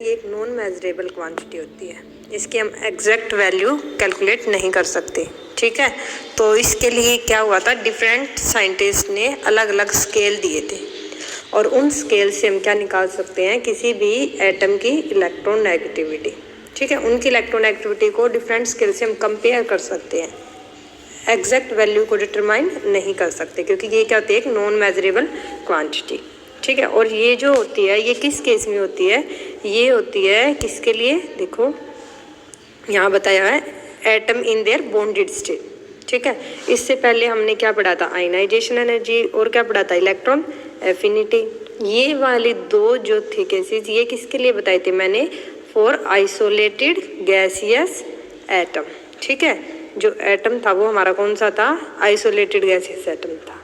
ये एक non measurable quantity होती है, इसकी हम एग्जैक्ट वैल्यू कैलकुलेट नहीं कर सकते। ठीक है, तो इसके लिए क्या हुआ था, डिफरेंट साइंटिस्ट ने अलग अलग स्केल दिए थे और उन स्केल से हम क्या निकाल सकते हैं, किसी भी एटम की इलेक्ट्रोनेगेटिविटी। ठीक है, उनकी इलेक्ट्रोनेगेटिविटी को डिफरेंट स्केल से हम कंपेयर कर सकते हैं, एग्जैक्ट वैल्यू को डिटरमाइन नहीं कर सकते क्योंकि ये क्या होती है, एक नॉन मेजरेबल क्वांटिटी। ठीक है, और ये जो होती है ये किस केस में होती है, ये होती है किसके लिए, देखो यहाँ बताया है atom in their bonded state. ठीक है, इससे पहले हमने क्या पढ़ा था, आयनाइजेशन एनर्जी और क्या पढ़ा था, इलेक्ट्रॉन एफिनिटी। ये वाली दो जो थे केसेस, ये किसके लिए बताए थे मैंने, फॉर आइसोलेटेड गैसियस एटम। ठीक है, जो एटम था वो हमारा कौन सा था, आइसोलेटेड गैसियस एटम था।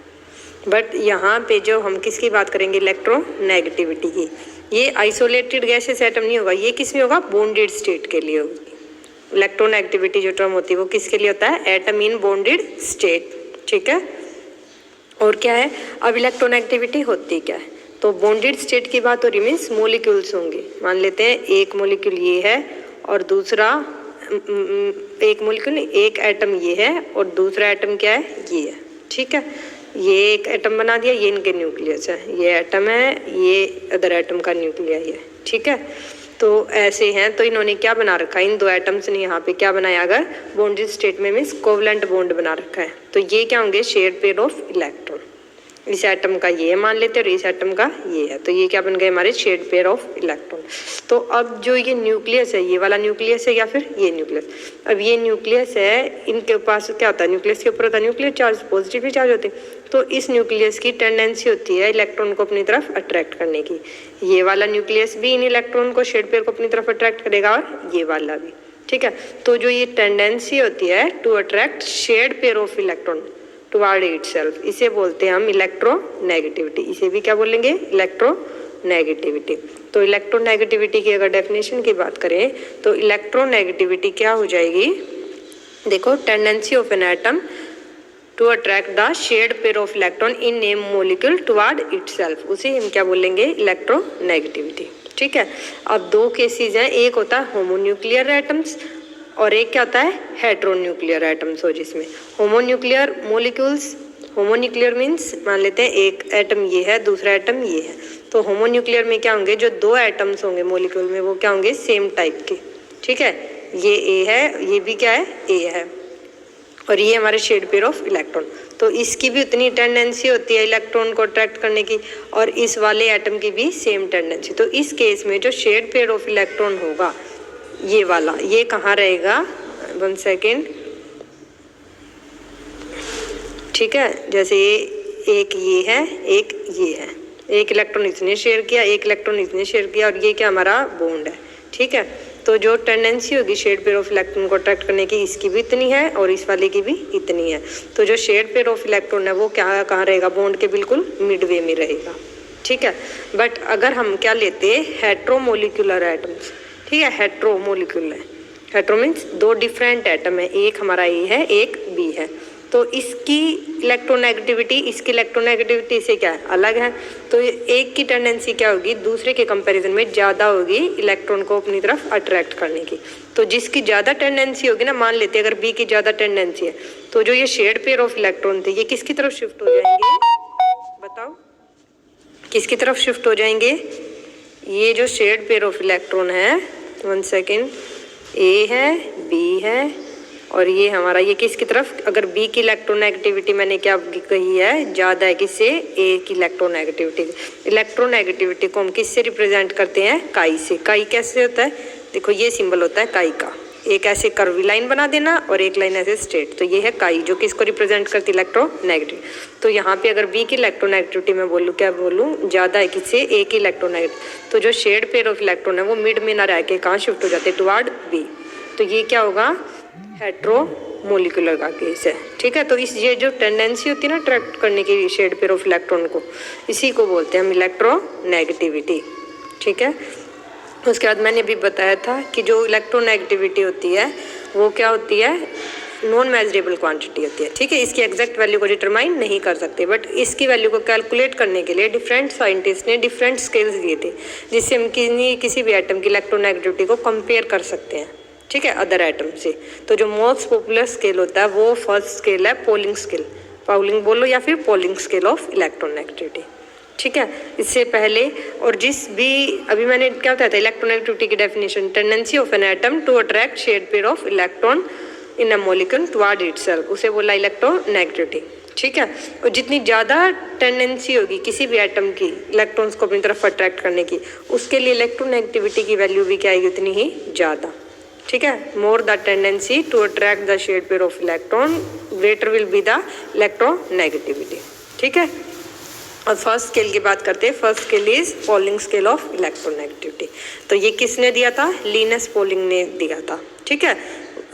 बट यहाँ पे जो हम किसकी बात करेंगे, इलेक्ट्रोनेगेटिविटी की, ये आइसोलेटेड गैसियस एटम नहीं होगा, ये किस में होगा, बॉन्डेड स्टेट के लिए होगी। इलेक्ट्रोनेगेटिविटी जो टर्म होती है वो किसके लिए होता है, एटम इन बॉन्डेड स्टेट। ठीक है, और क्या है, अब इलेक्ट्रोनेगेटिविटी होती क्या है, तो बॉन्डेड स्टेट की बात हो रही, मीन्स मोलिक्यूल्स होंगे। मान लेते हैं एक मोलिक्यूल ये है और दूसरा एक मोलिक्यूल एक एटम ये है और दूसरा एटम क्या है, ये है। ठीक है, ये एक एटम बना दिया, ये इनके न्यूक्लियस है, ये एटम है, ये अदर एटम का न्यूक्लियस है। ठीक है, तो ऐसे हैं, तो इन्होंने क्या बना रखा है, इन दो एटम्स ने यहाँ पे क्या बनाया, अगर बॉन्डेड स्टेट में मीन्स कोवलेंट बॉन्ड बना रखा है, तो ये क्या होंगे, शेयर्ड पेयर ऑफ इलेक्ट्रॉन। इस एटम का ये मान लेते हैं और इस एटम का ये है, तो ये क्या बन गए हमारे शेयर्ड पेयर ऑफ इलेक्ट्रॉन। तो अब जो ये न्यूक्लियस है, ये वाला न्यूक्लियस है या फिर ये न्यूक्लियस, अब ये न्यूक्लियस है, इनके पास क्या होता है, न्यूक्लियस के ऊपर होता है न्यूक्लियर चार्ज, पॉजिटिव चार्ज होते हैं, तो इस न्यूक्लियस की टेंडेंसी होती है इलेक्ट्रॉन को अपनी तरफ अट्रैक्ट करने की। ये वाला न्यूक्लियस भी इन इलेक्ट्रॉन को शेयर्ड पेयर को अपनी तरफ अट्रैक्ट करेगा और ये वाला भी। ठीक है, तो जो ये टेंडेंसी होती है to attract shared pair of electron toward itself, इसे बोलते हैं हम इलेक्ट्रोनेगेटिविटी। इसे भी क्या बोलेंगे, इलेक्ट्रोनेगेटिविटी। तो इलेक्ट्रोनेगेटिविटी की अगर डेफिनेशन की बात करें तो इलेक्ट्रोनेगेटिविटी क्या हो जाएगी, देखो, tendency of an atom to attract the shared pair of electron in a molecule toward itself, उसे हम क्या बोलेंगे, इलेक्ट्रोनेगेटिविटी। ठीक है, अब दो केसेस हैं, एक होता है होमोन्यूक्लियर एटम्स और एक क्या होता है, हेट्रोन्यूक्लियर एटम्स हो, जिसमें होमोन्यूक्लियर मॉलिक्यूल्स, होमोन्यूक्लियर मीन्स मान लेते हैं एक एटम ये है दूसरा एटम ये है, तो होमोन्यूक्लियर में क्या होंगे, जो दो एटम्स होंगे मॉलिक्यूल में वो क्या होंगे, सेम टाइप के। ठीक है, ये ए है, ये भी क्या है, ए है, और ये हमारे शेयर्ड पेयर ऑफ इलेक्ट्रॉन, तो इसकी भी उतनी टेंडेंसी होती है इलेक्ट्रॉन को अट्रैक्ट करने की और इस वाले एटम की भी सेम टेंडेंसी। तो इस केस में जो शेयर्ड पेयर ऑफ इलेक्ट्रॉन होगा ये वाला, ये कहाँ रहेगा, 1 सेकेंड। ठीक है, जैसे एक ये है एक ये है, एक इलेक्ट्रॉन इसने शेयर किया एक इलेक्ट्रॉन इसने शेयर किया और ये क्या हमारा बॉन्ड है। ठीक है, तो जो टेंडेंसी होगी शेयर्ड पेयर ऑफ इलेक्ट्रॉन को अट्रैक्ट करने की, इसकी भी इतनी है और इस वाले की भी इतनी है। तो जो शेयर्ड पेयर ऑफ इलेक्ट्रॉन है वो क्या कहाँ रहेगा, बॉन्ड के बिल्कुल मिडवे में रहेगा। ठीक है, बट अगर हम क्या लेते हैं, हेट्रोमोलिकुलर एटम्स। ठीक है, हेट्रोमोलिकुलर, हेट्रो मीन्स दो डिफरेंट एटम है, एक हमारा ए है एक बी है, तो इसकी इलेक्ट्रोनेगेटिविटी इसकी इलेक्ट्रोनेगेटिविटी से क्या है, अलग है, तो एक की टेंडेंसी क्या होगी, दूसरे के कंपैरिजन में ज़्यादा होगी इलेक्ट्रॉन को अपनी तरफ अट्रैक्ट करने की। तो जिसकी ज़्यादा टेंडेंसी होगी ना, मान लेते हैं अगर बी की ज़्यादा टेंडेंसी है, तो जो ये शेयर्ड पेयर ऑफ इलेक्ट्रॉन थे ये किसकी तरफ शिफ्ट हो जाएंगे, बताओ किसकी तरफ शिफ्ट हो जाएंगे, ये जो शेयर्ड पेयर ऑफ इलेक्ट्रॉन है, 1 सेकेंड, ए है बी है और ये हमारा, ये किसकी तरफ, अगर बी की इलेक्ट्रोनेगेटिविटी मैंने क्या कही है, ज़्यादा है किससे, ए की इलेक्ट्रोनेगेटिविटी। इलेक्ट्रोनेगेटिविटी को हम किससे रिप्रेजेंट करते हैं, काई से। काई कैसे होता है, देखो ये सिंबल होता है काई का, एक ऐसे कर्वी लाइन बना देना और एक लाइन ऐसे स्ट्रेट, तो ये है काई जो किसको रिप्रेजेंट करती है, इलेक्ट्रोनेगेटिव। तो यहाँ पे अगर बी की इलेक्ट्रोनेगेटिविटी मैं बोलूँ, क्या बोलूँ, ज़्यादा है किससे, ए की इलेक्ट्रोनेगेटिव, तो जो शेयर्ड पेयर ऑफ इलेक्ट्रॉन है वो मिड में ना रह के कहाँ शिफ्ट हो जाते हैं, टुवर्ड बी, तो ये क्या होगा, हेट्रोमोलिकुलर का केस है। ठीक है, तो इस ये जो टेंडेंसी होती है ना अट्रैक्ट करने की शेयर्ड पेयर ऑफ इलेक्ट्रॉन को, इसी को बोलते हैं हम इलेक्ट्रोनेगेटिविटी। ठीक है, उसके बाद मैंने भी बताया था कि जो इलेक्ट्रोनेगेटिविटी होती है वो क्या होती है, नॉन मेजरेबल क्वांटिटी होती है, ठीक है। इसकी एग्जैक्ट वैल्यू को डिटरमाइन नहीं कर सकते, बट इसकी वैल्यू को कैलकुलेट करने के लिए डिफरेंट साइंटिस्ट ने डिफरेंट स्केल्स दिए थे, जिससे हम किसी भी एटम की इलेक्ट्रोनेगेटिविटी को कंपेयर कर सकते हैं, ठीक है, अदर एटम से। तो जो मोस्ट पॉपुलर स्केल होता है वो फर्स्ट स्केल है पोलिंग स्केल, पाउलिंग बोलो या फिर पोलिंग स्केल ऑफ इलेक्ट्रोनेगेटिविटी, ठीक है। इससे पहले और जिस भी अभी मैंने क्या बताया था इलेक्ट्रोनेगेटिविटी की definition, tendency of an atom to attract shared pair of electron in a molecule toward itself, उसे बोला इलेक्ट्रोनेगेटिविटी, ठीक है। और जितनी ज़्यादा टेंडेंसी होगी किसी भी एटम की इलेक्ट्रॉन्स को अपनी तरफ अट्रैक्ट करने की, उसके लिए इलेक्ट्रोनेगेटिविटी की वैल्यू भी क्या आएगी, उतनी ही ज़्यादा, ठीक है। More the tendency to attract the shared pair of electron greater will be the electronegativity, ठीक है। और फर्स्ट स्केल की बात करते हैं, first scale is Pauling scale of electronegativity. तो ये किसने दिया था, लिनस पॉलिंग ने दिया था, ठीक है।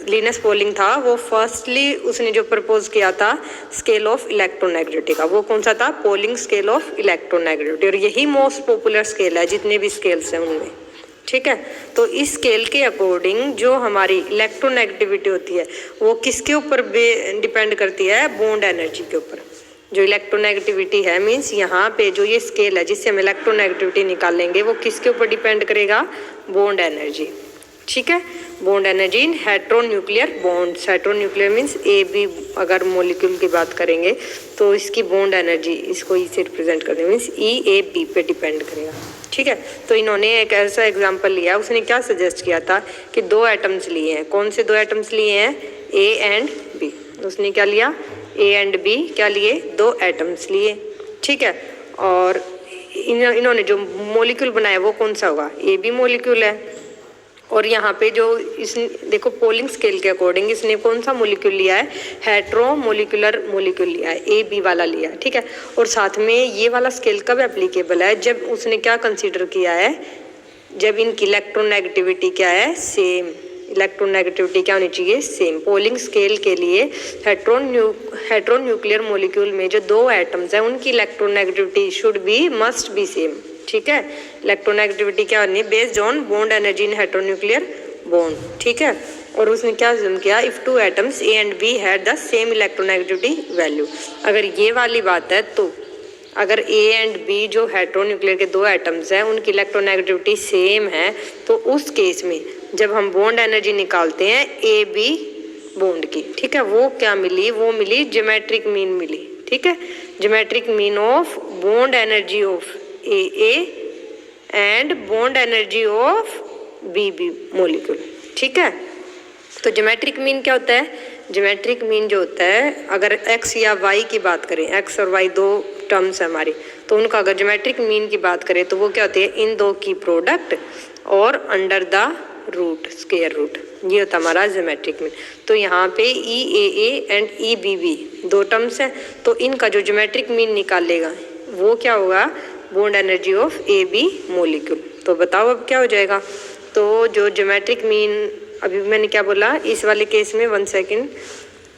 लिनस पॉलिंग था वो फर्स्टली उसने जो प्रपोज किया था स्केल ऑफ इलेक्ट्रोनेगेटिविटी का, वो कौन सा था, पॉलिंग स्केल ऑफ इलेक्ट्रोनेगेटिविटी, और यही मोस्ट पॉपुलर स्केल है जितने भी स्केल्स हैं उनमें, ठीक है। तो इस स्केल के अकॉर्डिंग जो हमारी इलेक्ट्रोनेगेटिविटी होती है वो किसके ऊपर डिपेंड करती है, बॉन्ड एनर्जी के ऊपर। जो इलेक्ट्रोनेगेटिविटी है मीन्स यहाँ पे जो ये स्केल है जिससे हम इलेक्ट्रोनेगेटिविटी निकालेंगे वो किसके ऊपर डिपेंड करेगा, बॉन्ड एनर्जी, ठीक है। Bond energy in heteronuclear bonds, heteronuclear means A B अगर मॉलिक्यूल की बात करेंगे तो इसकी बॉन्ड एनर्जी इसको ई से रिप्रेजेंट करने मीन्स ई ए बी पे डिपेंड करेगा, ठीक है। तो इन्होंने एक ऐसा एग्जांपल लिया, उसने क्या सजेस्ट किया था कि दो एटम्स लिए हैं, कौन से दो एटम्स लिए हैं, ए एंड बी। उसने क्या लिया, ए एंड बी क्या लिए, दो एटम्स लिए, ठीक है। और इन्होंने जो मॉलिक्यूल बनाया वो कौन सा होगा, ए बी मॉलिक्यूल है। और यहाँ पे जो इस देखो पोलिंग स्केल के अकॉर्डिंग इसने कौन सा मॉलिक्यूल लिया है, हेट्रो मोलिकुलर मॉलिक्यूल लिया है, ए बी वाला लिया है, ठीक है। और साथ में ये वाला स्केल कब एप्लीकेबल है, जब उसने क्या कंसीडर किया है, जब इनकी इलेक्ट्रोनेगेटिविटी क्या है, सेम, इलेक्ट्रोनेगेटिविटी क्या होनी चाहिए, सेम। पोलिंग स्केल के लिए हेट्रोन्यूक्लियर मॉलिक्यूल में जो दो एटम्स हैं उनकी electronegativity should be must be same, ठीक है। इलेक्ट्रोनेगेटिविटी क्या होनी है, based on bond energy in heteronuclear bond, ठीक है। और उसने क्या अज्यूम किया, if two atoms A and B had the same electronegativity value. अगर ये वाली बात है तो अगर ए एंड बी जो हेट्रोन्यूक्लियर के दो एटम्स हैं उनकी इलेक्ट्रोनेगेटिविटी सेम है तो उस केस में जब हम बॉन्ड एनर्जी निकालते हैं ए बी बॉन्ड की, ठीक है, वो क्या मिली, वो मिली ज्योमेट्रिक मीन मिली, ठीक है। Geometric mean of bond energy of A and bond energy of B B molecule, ठीक है। तो ज्योमेट्रिक मीन क्या होता है, ज्योमेट्रिक मीन जो होता है अगर एक्स या वाई की बात करें, एक्स और वाई दो टर्म्स है हमारी, तो उनका अगर ज्योमेट्रिक मीन की बात करें तो वो क्या होती है, इन दो की प्रोडक्ट और under the root, square root, ये होता है हमारा ज्योमेट्रिक मीन। तो यहाँ पे E A and E B B दो टर्म्स हैं, तो इनका जो ज्योमेट्रिक मीन निकालेगा वो क्या होगा, bond energy of A B molecule. तो बताओ अब क्या हो जाएगा, तो जो ज्योमेट्रिक मीन अभी मैंने क्या बोला इस वाले केस में, 1 सेकेंड,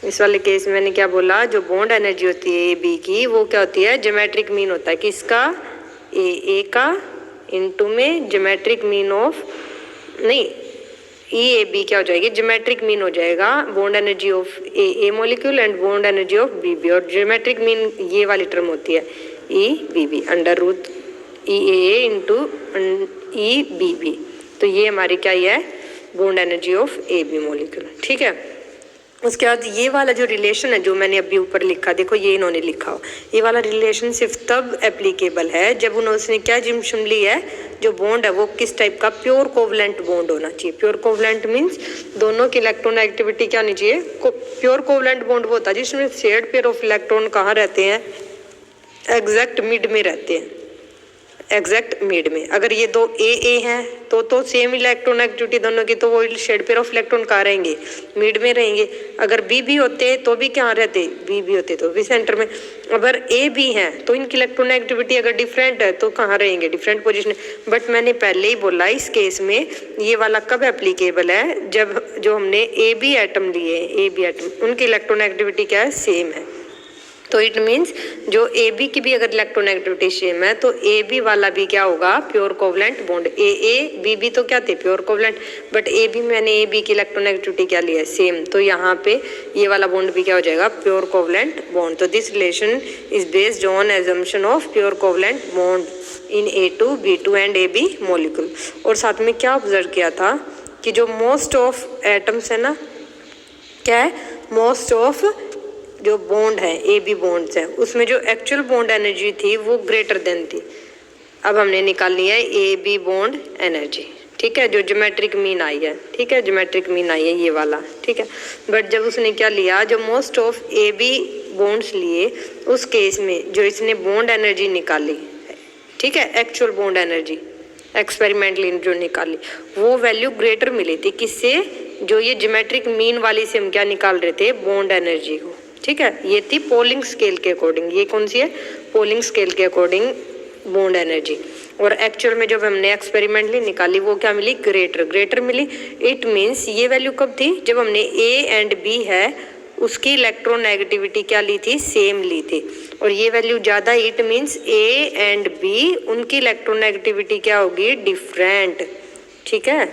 इस वाले केस में मैंने क्या बोला, जो बॉन्ड एनर्जी होती है ए बी की वो क्या होती है, ज्योमेट्रिक मीन होता है किसका, ए का, इनटू में ज्योमेट्रिक मीन ऑफ, नहीं ई ए बी क्या हो जाएगी, ज्योमेट्रिक मीन हो जाएगा bond energy of A molecule and bond energy of B B. और ज्योमेट्रिक मीन ये वाली टर्म होती है E B B, under root E A into E B B. तो ये हमारी क्या है, bond energy of A B molecule, ठीक है। उसके बाद ये वाला जो रिलेशन है जो मैंने अभी ऊपर लिखा, देखो ये इन्होंने लिखा हो, ये वाला रिलेशन सिर्फ तब एप्लीकेबल है जब उन्होंने क्या जिम्शन ली है, जो बॉन्ड है वो किस टाइप का, प्योर कोवलेंट बॉन्ड होना चाहिए। प्योर कोवलेंट मीन्स दोनों की इलेक्ट्रोनेगेटिविटी क्या होनी चाहिए, प्योर कोवलेंट बॉन्ड वो होता है जिसमें शेयर्ड पेयर ऑफ इलेक्ट्रॉन कहाँ रहते हैं, एग्जैक्ट मिड में रहते हैं, एग्जैक्ट मिड में। अगर ये दो ए हैं तो सेम इलेक्ट्रोनेगेटिविटी दोनों की, तो वो शेड पेयर ऑफ इलेक्ट्रॉन कहाँ रहेंगे, मिड में रहेंगे। अगर बी भी होते तो भी क्या रहते, बी भी होते तो भी सेंटर में। अगर ए बी हैं तो इनकी इलेक्ट्रोनेगेटिविटी अगर डिफरेंट है तो कहाँ रहेंगे, डिफरेंट पोजीशन। बट मैंने पहले ही बोला इस केस में ये वाला कब एप्लीकेबल है, जब जो हमने ए बी एटम लिए, ए बी एटम उनकी इलेक्ट्रोनेगेटिविटी क्या है, सेम है, तो इट मीन्स जो ए बी की भी अगर इलेक्ट्रोनेगेटिविटी सेम है तो ए बी वाला भी क्या होगा, pure covalent bond. A B तो क्या थे, pure covalent, but A B मैंने ए बी की इलेक्ट्रोनेगेटिविटी क्या लिया है, सेम, तो यहाँ पे ये वाला बॉन्ड भी क्या हो जाएगा, प्योर कोवलेंट बॉन्ड। तो this relation is based on assumption of pure covalent bond in A2, B2 and AB molecule. और साथ में क्या ऑब्जर्व किया था कि जो मोस्ट ऑफ एटम्स है ना, क्या है, मोस्ट ऑफ जो बॉन्ड है AB बॉन्ड्स है उसमें जो एक्चुअल बॉन्ड एनर्जी थी वो ग्रेटर देन थी। अब हमने निकालनी है AB बॉन्ड एनर्जी, ठीक है, जो ज्योमेट्रिक मीन आई है, ठीक है, ज्योमेट्रिक मीन आई है ये वाला, ठीक है। बट जब उसने क्या लिया, जो मोस्ट ऑफ AB बॉन्ड्स लिए उस केस में जो इसने बॉन्ड एनर्जी निकाली, ठीक है, एक्चुअल बॉन्ड एनर्जी एक्सपेरिमेंटली जो निकाली वो वैल्यू ग्रेटर मिली थी, किससे, जो ये ज्योमेट्रिक मीन वाली से हम क्या निकाल रहे थे, बॉन्ड एनर्जी को, ठीक है। ये थी पोलिंग स्केल के अकॉर्डिंग, ये कौन सी है, पोलिंग स्केल के अकॉर्डिंग बॉन्ड एनर्जी। और एक्चुअल में जब हमने एक्सपेरिमेंटली निकाली वो क्या मिली, ग्रेटर मिली। इट मीन्स ये वैल्यू कब थी, जब हमने A एंड B है उसकी इलेक्ट्रोनेगेटिविटी क्या ली थी, सेम ली थी, और ये वैल्यू ज़्यादा, it means A and B उनकी इलेक्ट्रोनेगेटिविटी क्या होगी, डिफरेंट, ठीक है।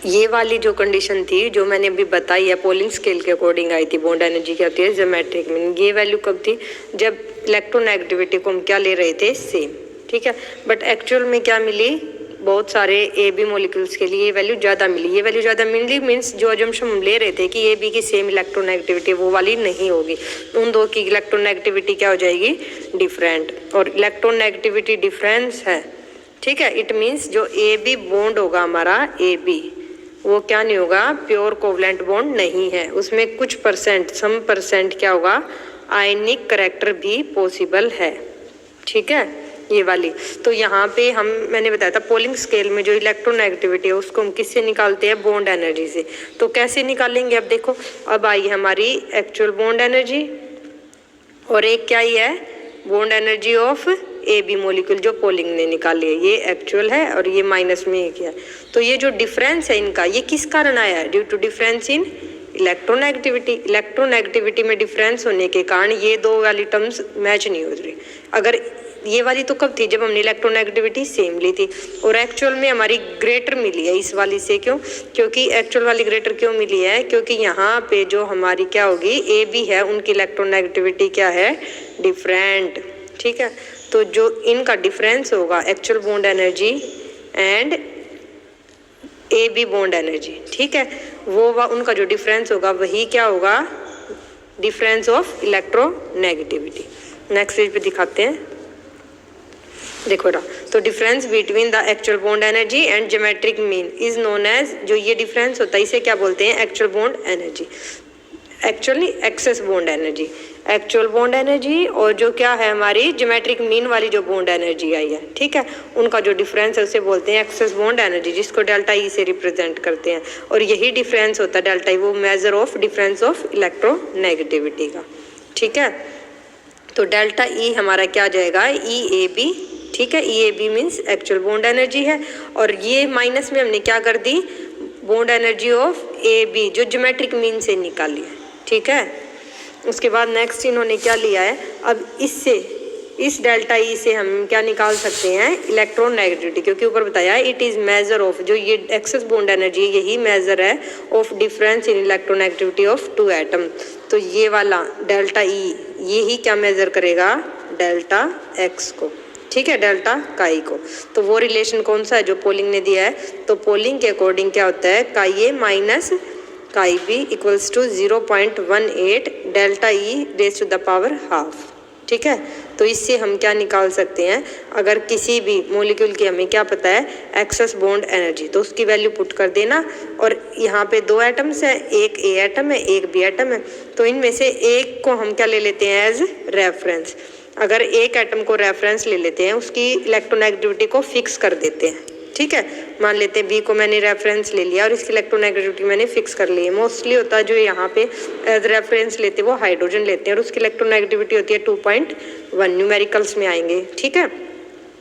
ये वाली जो कंडीशन थी जो मैंने अभी बताई है पोलिंग स्केल के अकॉर्डिंग आई थी, बॉन्ड एनर्जी क्या होती है, ज्योमेट्रिक मीन, ये वैल्यू कब थी, जब इलेक्ट्रोनेगेटिविटी को हम क्या ले रहे थे, सेम, ठीक है। बट एक्चुअल में क्या मिली, बहुत सारे AB मॉलिक्यूल्स के लिए ये वैल्यू ज़्यादा मिली। ये वैल्यू ज़्यादा मिली मीन्स जो अजम्पशन हम ले रहे थे कि AB की सेम इलेक्ट्रोनेगेटिविटी वो वाली नहीं होगी, उन दो की इलेक्ट्रोनेगेटिविटी क्या हो जाएगी, डिफरेंट, और इलेक्ट्रोनेगेटिविटी डिफरेंस है, ठीक है। इट मीन्स जो AB बॉन्ड होगा हमारा AB वो क्या नहीं होगा, प्योर कोवलेंट बॉन्ड नहीं है, उसमें कुछ परसेंट, सम परसेंट क्या होगा, आयनिक करैक्टर भी पॉसिबल है, ठीक है, ये वाली। तो यहाँ पे हम, मैंने बताया था पोलिंग स्केल में जो इलेक्ट्रोनेगेटिविटी है उसको हम किससे निकालते हैं, बॉन्ड एनर्जी से। तो कैसे निकालेंगे, अब देखो, अब आई हमारी एक्चुअल बॉन्ड एनर्जी और एक क्या ही है, bond energy of AB molecule जो पोलिंग ने निकाली है, ये एक्चुअल है और ये माइनस में एक है। तो ये जो डिफरेंस है इनका, ये किस कारण आया है, due to difference in electronegativity. Electronegativity में डिफरेंस होने के कारण ये दो वाली टर्म्स मैच नहीं हो रही। अगर ये वाली तो कब थी, जब हमने इलेक्ट्रोनेगेटिविटी सेम ली थी, और एक्चुअल में हमारी ग्रेटर मिली है इस वाली से, क्यों, क्योंकि एक्चुअल वाली ग्रेटर क्यों मिली है, क्योंकि यहाँ पे जो हमारी क्या होगी AB है उनकी इलेक्ट्रोनेगेटिविटी क्या है, डिफरेंट, ठीक है। तो जो इनका डिफरेंस होगा actual bond energy and AB bond energy, ठीक है, वो उनका जो डिफरेंस होगा वही क्या होगा, difference of electronegativity. Next page पे दिखाते हैं, देखो ना, तो difference between the actual bond energy and geometric mean is known as, जो ये डिफरेंस होता है इसे क्या बोलते हैं, actual bond energy, actually excess bond energy, actual bond energy और जो क्या है हमारी ज्योमेट्रिक मीन वाली जो बॉन्ड एनर्जी आई है, ठीक है, उनका जो डिफरेंस है उसे बोलते हैं एक्सेस बॉन्ड एनर्जी, जिसको डेल्टा ई से रिप्रेजेंट करते हैं। और यही डिफरेंस होता है डेल्टा ई, वो measure of difference of electronegativity का, ठीक है। तो डेल्टा ई हमारा क्या जाएगा, EAB, ठीक है, EAB means actual bond energy है, और ये माइनस में हमने क्या कर दी, बॉन्ड एनर्जी ऑफ AB जो ज्योमेट्रिक मीन से निकाली है, ठीक है। उसके बाद नेक्स्ट इन्होंने क्या लिया है, अब इससे, इस डेल्टा ई से हम क्या निकाल सकते हैं, इलेक्ट्रोनेगेटिविटी, क्योंकि ऊपर बताया है इट इज़ मेजर ऑफ, जो ये एक्सेस बॉन्ड एनर्जी यही मेजर है of difference in electronegativity of two atom. तो ये वाला डेल्टा ई यही क्या मेजर करेगा, डेल्टा एक्स को, ठीक है, डेल्टा काई को। तो वो रिलेशन कौन सा है जो पोलिंग ने दिया है, तो पोलिंग के अकॉर्डिंग क्या होता है, chi A minus chi B equals to 0.18 delta E raise to the power half, ठीक है। तो इससे हम क्या निकाल सकते हैं, अगर किसी भी मॉलिक्यूल की हमें क्या पता है एक्सेस बॉन्ड एनर्जी, तो उसकी वैल्यू पुट कर देना, और यहाँ पे दो एटम्स हैं, एक A एटम है एक B एटम है, तो इनमें से एक को हम क्या ले लेते हैं एज रेफरेंस। अगर एक एटम को रेफरेंस ले लेते हैं, उसकी इलेक्ट्रोनेगेटिविटी को फिक्स कर देते हैं, ठीक है, मान लेते हैं B को मैंने रेफरेंस ले लिया और इसकी इलेक्ट्रोनेगेटिविटी मैंने फिक्स कर ली है। मोस्टली होता है जो यहाँ पे एज रेफरेंस लेते हैं वो हाइड्रोजन लेते हैं और उसकी इलेक्ट्रोनेगेटिविटी होती है 2.1, न्यूमेरिकल्स में आएंगे, ठीक है।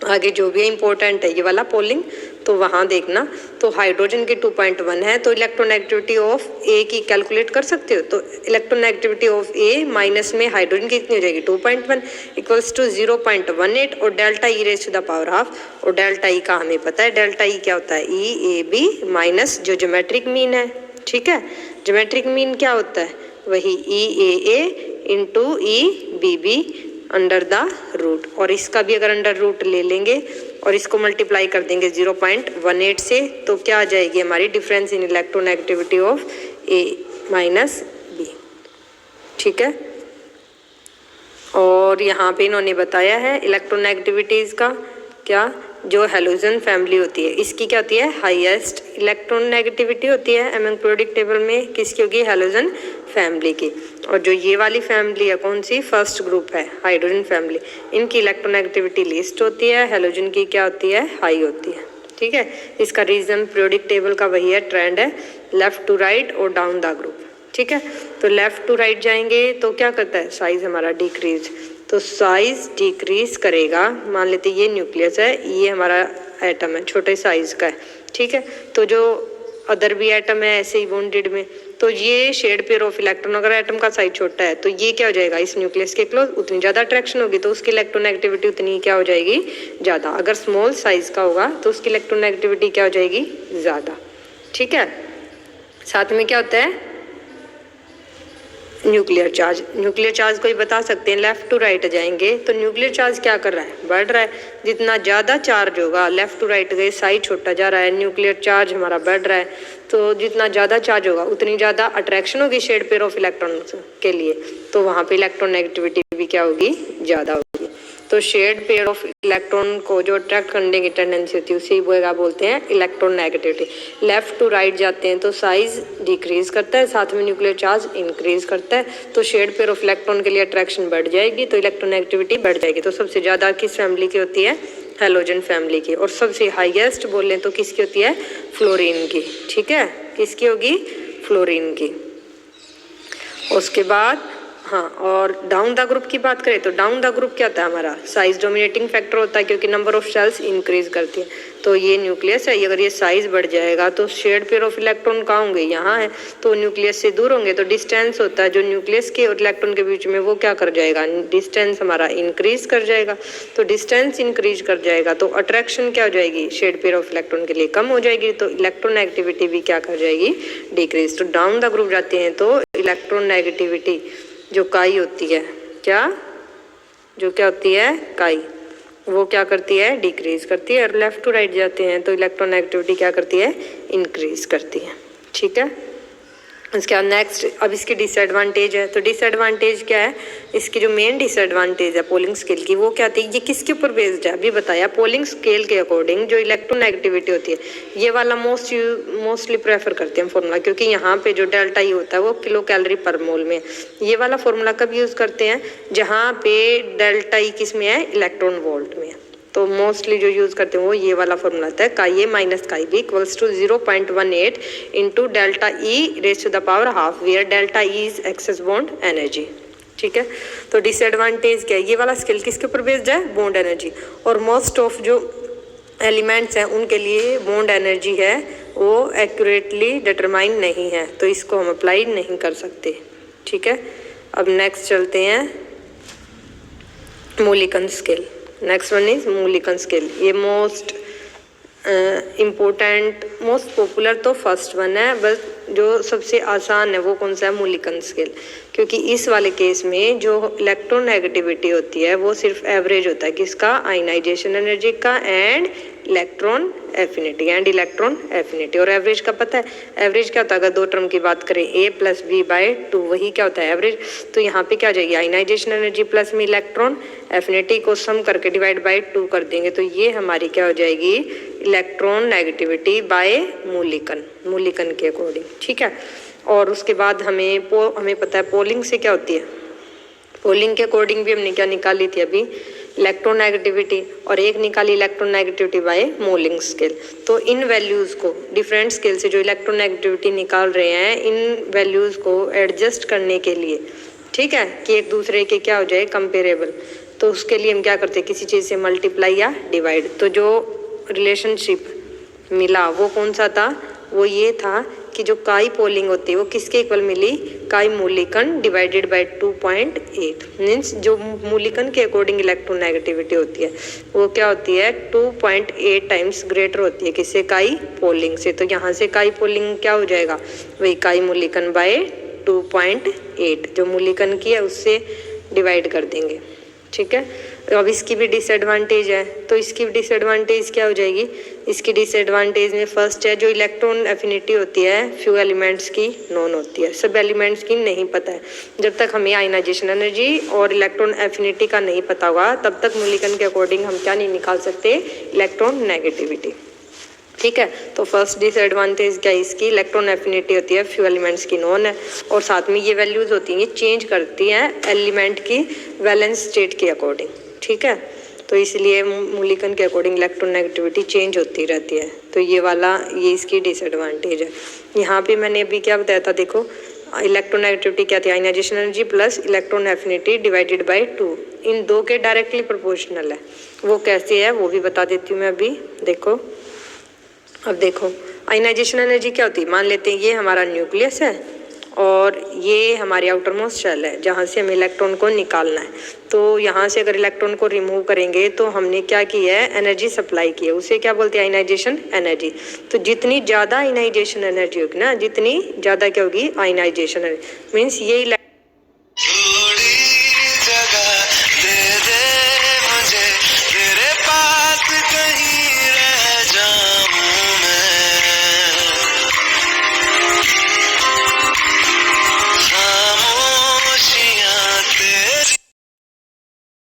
आगे जो भी इम्पोर्टेंट है ये वाला पोलिंग, तो वहाँ देखना। तो हाइड्रोजन की 2.1 है, तो इलेक्ट्रोनेगेटिविटी ऑफ ए की कैलकुलेट कर सकते हो। तो इलेक्ट्रोनेगेटिविटी ऑफ ए माइनस में हाइड्रोजन की कितनी हो जाएगी 2.1 इक्वल्स टू 0.18 और delta E raise to the power half. और डेल्टा ई का हमें पता है, डेल्टा ई क्या होता है ई ए बी माइनस जो ज्योमेट्रिक मीन है। ठीक है, ज्योमेट्रिक मीन क्या होता है, वही E A into E B B under the root. और इसका भी अगर अंडर रूट ले लेंगे और इसको मल्टीप्लाई कर देंगे 0.18 से, तो क्या आ जाएगी हमारी difference in electronegativity of A minus B. ठीक है, और यहाँ पे इन्होंने बताया है इलेक्ट्रोनेगेटिविटीज़ का क्या, जो हैलोजन फैमिली होती है इसकी क्या होती है हाईएस्ट इलेक्ट्रोनेगेटिविटी होती है एमंग पीरियोडिक टेबल में, किसकी होगी हैलोजन फैमिली की। और जो ये वाली फैमिली है कौन सी, फर्स्ट ग्रुप है हाइड्रोजन फैमिली, इनकी इलेक्ट्रोनेगेटिविटी लीस्ट होती है, हैलोजन की क्या होती है हाई होती है। ठीक है, इसका रीजन पीरियोडिक टेबल का वही है, ट्रेंड है लेफ्ट टू राइट और डाउन द ग्रुप। ठीक है, तो लेफ्ट टू राइट जाएंगे तो क्या करता है साइज हमारा डिक्रीज, तो साइज डिक्रीज करेगा। मान लेते ये न्यूक्लियस है, ये हमारा एटम है छोटे साइज का है। ठीक है, तो जो अदर भी एटम है ऐसे ही बॉन्डेड में, तो ये शेड पेयर ऑफ इलेक्ट्रॉन, अगर एटम का साइज छोटा है तो ये क्या हो जाएगा इस न्यूक्लियस के क्लोज, उतनी ज़्यादा अट्रैक्शन होगी तो उसकी इलेक्ट्रोनेगेटिविटी उतनी क्या हो जाएगी ज़्यादा। अगर स्मॉल साइज का होगा तो उसकी इलेक्ट्रोनेगेटिविटी क्या हो जाएगी ज़्यादा। ठीक है, साथ में क्या होता है न्यूक्लियर चार्ज। न्यूक्लियर चार्ज को ही बता सकते हैं, लेफ्ट टू राइट जाएंगे तो न्यूक्लियर चार्ज क्या कर रहा है बढ़ रहा है। जितना ज़्यादा चार्ज होगा लेफ्ट टू राइट गए साइज छोटा जा रहा है, न्यूक्लियर चार्ज हमारा बढ़ रहा है, तो जितना ज़्यादा चार्ज होगा उतनी ज़्यादा अट्रैक्शन होगी शेड पेयर ऑफ इलेक्ट्रॉन के लिए, तो वहाँ पे इलेक्ट्रोनेगेटिविटी भी क्या होगी ज़्यादा होगी। तो शेड पेयर ऑफ इलेक्ट्रॉन को जो अट्रैक्ट करने की टेंडेंसी होती है उसी को बोलते हैं इलेक्ट्रोनेगेटिविटी। लेफ्ट टू राइट जाते हैं तो साइज डिक्रीज करता है, साथ में न्यूक्लियर चार्ज इंक्रीज करता है, तो शेड पेयर ऑफ इलेक्ट्रॉन के लिए अट्रैक्शन बढ़ जाएगी तो इलेक्ट्रोनेगेटिविटी बढ़ जाएगी। तो सबसे ज़्यादा किस फैमिली की होती है हैलोजन फैमिली की, और सबसे हाईएस्ट बोलें तो किसकी होती है फ्लोरीन की। ठीक है, किसकी होगी फ्लोरीन की। उसके बाद हाँ, और डाउन द ग्रुप की बात करें तो डाउन द ग्रुप क्या होता है हमारा साइज डोमिनेटिंग फैक्टर होता है, क्योंकि नंबर ऑफ सेल्स इंक्रीज करती है। तो ये न्यूक्लियस है, अगर ये साइज बढ़ जाएगा तो शेड पेयर ऑफ इलेक्ट्रॉन कहाँ होंगे यहाँ है, तो न्यूक्लियस से दूर होंगे, तो डिस्टेंस होता है जो न्यूक्लियस के और इलेक्ट्रॉन के बीच में वो क्या कर जाएगा डिस्टेंस हमारा इंक्रीज कर जाएगा। तो डिस्टेंस इंक्रीज कर जाएगा तो अट्रैक्शन क्या हो जाएगी शेड पेयर ऑफ इलेक्ट्रॉन के लिए कम हो जाएगी, तो इलेक्ट्रोनेगेटिविटी भी क्या कर जाएगी डिक्रीज। तो डाउन द ग्रुप जाते हैं तो इलेक्ट्रोनेगेटिविटी जो काई होती है क्या, जो क्या होती है काई, वो क्या करती है डिक्रीज करती है, और लेफ्ट टू राइट जाते हैं तो इलेक्ट्रोनेगेटिविटी क्या करती है इंक्रीज करती है। ठीक है, उसके बाद नेक्स्ट अब इसकी डिसएडवांटेज है। तो डिसएडवांटेज क्या है, इसकी जो मेन डिसएडवांटेज है पोलिंग स्केल की वो क्या थी, ये किसके ऊपर बेस्ड है अभी बताया, पोलिंग स्केल के अकॉर्डिंग जो इलेक्ट्रोनेगेटिविटी होती है ये वाला मोस्टली प्रेफर करते हैं फॉर्मूला, क्योंकि यहाँ पे जो डेल्टा ई होता है वो किलो कैलोरी पर मोल में। ये वाला फॉर्मूला कब यूज़ करते हैं जहाँ पे डेल्टा ई किस में है इलेक्ट्रॉन वोल्ट में, तो मोस्टली जो यूज़ करते हैं वो ये वाला फॉर्मूला आता है chi A minus chi B equals to 0.18 into delta E raise to the power half, where delta E is excess bond energy. ठीक है, तो डिसएडवांटेज क्या है, ये वाला स्केल किसके ऊपर बेस्ड है बॉन्ड एनर्जी, और मोस्ट ऑफ जो एलिमेंट्स हैं उनके लिए बॉन्ड एनर्जी है वो एक्यूरेटली डिटरमाइन नहीं है, तो इसको हम अप्लाई नहीं कर सकते। ठीक है, अब नेक्स्ट चलते हैं Mulliken scale. Next one is Mulliken scale, ये मोस्ट इम्पोर्टेंट मोस्ट पॉपुलर तो फर्स्ट वन है, बस जो सबसे आसान है वो कौन सा है मूलिकन स्केल, क्योंकि इस वाले केस में जो इलेक्ट्रोनेगेटिविटी होती है वो सिर्फ एवरेज होता है किसका आयनाइजेशन एनर्जी का एंड इलेक्ट्रॉन एफिनिटी और एवरेज का पता है एवरेज क्या होता है, अगर दो टर्म की बात करें a प्लस बी बाई 2 वही क्या होता है एवरेज, तो यहाँ पे क्या आ जाएगी आयनाइजेशन एनर्जी प्लस में इलेक्ट्रॉन एफिनिटी को सम करके डिवाइड बाई 2 कर देंगे, तो ये हमारी क्या हो जाएगी इलेक्ट्रॉन नेगेटिविटी बाय मूलिकन के अकॉर्डिंग। ठीक है, और उसके बाद हमें पता है पोलिंग से क्या होती है, पोलिंग के अकॉर्डिंग भी हमने क्या निकाली थी अभी इलेक्ट्रोनेगेटिविटी, और एक निकाली इलेक्ट्रोनेगेटिविटी बाय मोलिंग स्केल। तो इन वैल्यूज़ को डिफरेंट स्केल से जो इलेक्ट्रोनेगेटिविटी निकाल रहे हैं इन वैल्यूज़ को एडजस्ट करने के लिए, ठीक है, कि एक दूसरे के क्या हो जाए कंपेरेबल, तो उसके लिए हम क्या करते हैं, किसी चीज़ से मल्टीप्लाई या डिवाइड। तो जो रिलेशनशिप मिला वो कौन सा था, वो ये था कि जो काई पोलिंग होती है वो किसके इक्वल मिली, काई मूलिकन डिवाइडेड बाय 2.8। मीन्स जो मूलिकन के अकॉर्डिंग इलेक्ट्रोनेगेटिविटी होती है वो क्या होती है, 2.8 टाइम्स ग्रेटर होती है किससे, काई पोलिंग से। तो यहाँ से काई पोलिंग क्या हो जाएगा, वही काई मूलिकन बाय 2.8, जो मूलिकन की है उससे डिवाइड कर देंगे। ठीक है, अब इसकी भी डिसएडवांटेज है, तो इसकी भी डिसएडवांटेज क्या हो जाएगी, इसकी डिसएडवांटेज में फर्स्ट है जो इलेक्ट्रॉन एफिनिटी होती है फ्यू एलिमेंट्स की नॉन होती है, सब एलिमेंट्स की नहीं पता है। जब तक हमें आयनाइजेशन एनर्जी और इलेक्ट्रॉन एफिनिटी का नहीं पता होगा तब तक मूलिकन के अकॉर्डिंग हम क्या नहीं निकाल सकते, इलेक्ट्रॉन नेगेटिविटी। ठीक है, तो फर्स्ट डिसएडवांटेज क्या है इसकी, इलेक्ट्रॉन एफिनिटी होती है फ्यू एलिमेंट्स की नॉन है, और साथ में ये वैल्यूज होती हैं चेंज करती हैं एलिमेंट की वैलेंस स्टेट के अकॉर्डिंग। ठीक है, तो इसलिए मूलिकन के अकॉर्डिंग इलेक्ट्रोनेगेटिविटी चेंज होती रहती है। तो ये वाला ये इसकी डिसएडवांटेज है। यहाँ पे मैंने अभी क्या बताया था, देखो इलेक्ट्रोनेगेटिविटी क्या थी, ionization energy plus electron affinity divided by 2, इन दो के डायरेक्टली प्रोपोर्शनल है। वो कैसे है वो भी बता देती हूँ मैं अभी। देखो अब देखो आयनाइजेशन एनर्जी क्या होती है, मान लेते हैं ये हमारा न्यूक्लियस है और ये हमारी आउटर मोस्ट शेल है जहाँ से हमें इलेक्ट्रॉन को निकालना है। तो यहाँ से अगर इलेक्ट्रॉन को रिमूव करेंगे तो हमने क्या की है, एनर्जी सप्लाई की है, उसे क्या बोलते हैं, आयनाइजेशन एनर्जी। तो जितनी ज़्यादा आयनाइजेशन एनर्जी होगी ना, जितनी ज़्यादा क्या होगी आयनाइजेशन एनर्जी, मीन्स ये